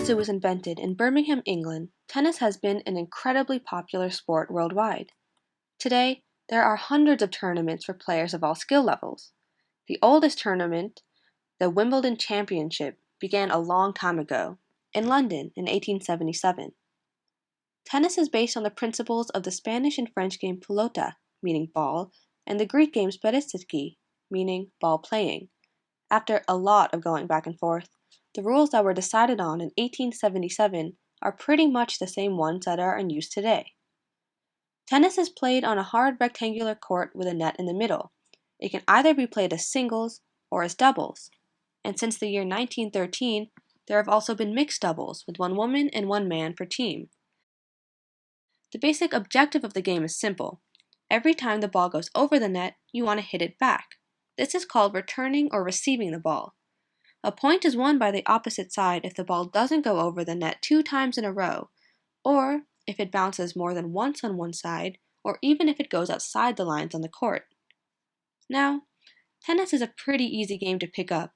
since it was invented in Birmingham, England, tennis has been an incredibly popular sport worldwide. Today, there are hundreds of tournaments for players of all skill levels. The oldest tournament, the Wimbledon Championship, began a long time ago, in London in 1877. Tennis is based on the principles of the Spanish and French game pelota, meaning ball, and the Greek game speristiki, meaning ball playing. After a lot of going back and forth, the rules that were decided on in 1877 are pretty much the same ones that are in use today. Tennis is played on a hard rectangular court with a net in the middle. It can either be played as singles or as doubles. And since the year 1913, there have also been mixed doubles with one woman and one man per team. The basic objective of the game is simple. Every time the ball goes over the net, you want to hit it back. This is called returning or receiving the ball. A point is won by the opposite side if the ball doesn't go over the net 2 times in a row, or if it bounces more than once on one side, or even if it goes outside the lines on the court. Now, tennis is a pretty easy game to pick up,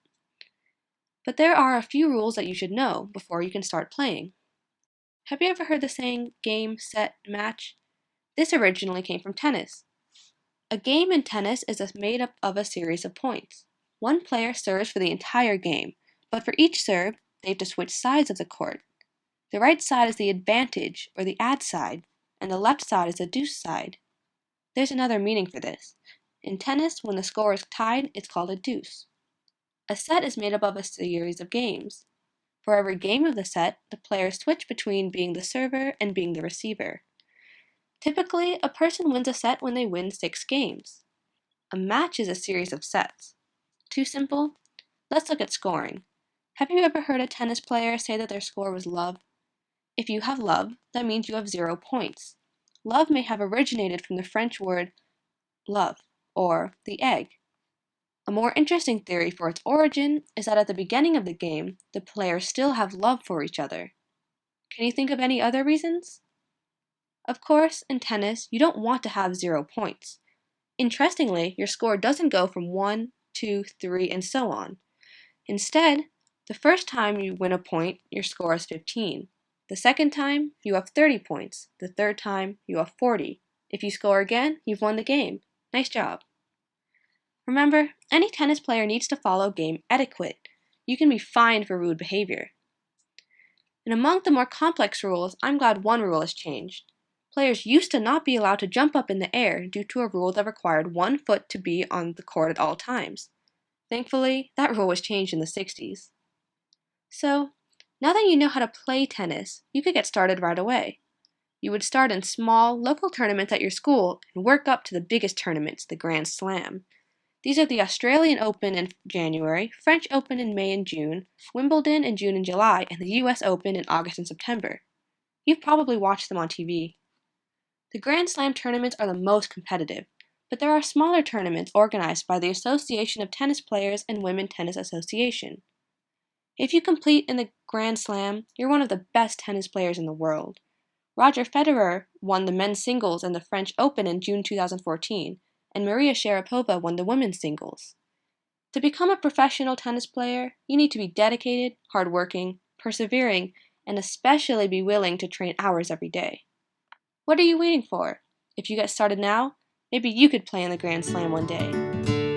but there are a few rules that you should know before you can start playing. Have you ever heard the saying, game, set, match? This originally came from tennis. A game in tennis is made up of a series of points. One player serves for the entire game, but for each serve, they have to switch sides of the court. The right side is the advantage, or the ad side, and the left side is the deuce side. There's another meaning for this. In tennis, when the score is tied, it's called a deuce. A set is made up of a series of games. For every game of the set, the players switch between being the server and being the receiver. Typically, a person wins a set when they win 6 games. A match is a series of sets. Too simple? Let's look at scoring. Have you ever heard a tennis player say that their score was love? If you have love, that means you have 0 points. Love may have originated from the French word love, or the egg. A more interesting theory for its origin is that at the beginning of the game, the players still have love for each other. Can you think of any other reasons? Of course, in tennis, you don't want to have 0 points. Interestingly, your score doesn't go from 1, 2, 3, and so on. Instead, the first time you win a point, your score is 15. The second time, you have 30 points. The third time, you have 40. If you score again, you've won the game. Nice job. Remember, any tennis player needs to follow game etiquette. You can be fined for rude behavior. And among the more complex rules, I'm glad one rule has changed. Players used to not be allowed to jump up in the air due to a rule that required one foot to be on the court at all times. Thankfully, that rule was changed in the 60s. So, now that you know how to play tennis, you could get started right away. You would start in small, local tournaments at your school and work up to the biggest tournaments, the Grand Slam. These are the Australian Open in January, French Open in May and June, Wimbledon in June and July, and the US Open in August and September. You've probably watched them on TV. The Grand Slam tournaments are the most competitive, but there are smaller tournaments organized by the Association of Tennis Players and Women Tennis Association. If you compete in the Grand Slam, you're one of the best tennis players in the world. Roger Federer won the men's singles in the French Open in June 2014, and Maria Sharapova won the women's singles. To become a professional tennis player, you need to be dedicated, hardworking, persevering, and especially be willing to train hours every day. What are you waiting for? If you get started now, maybe you could play in the Grand Slam one day.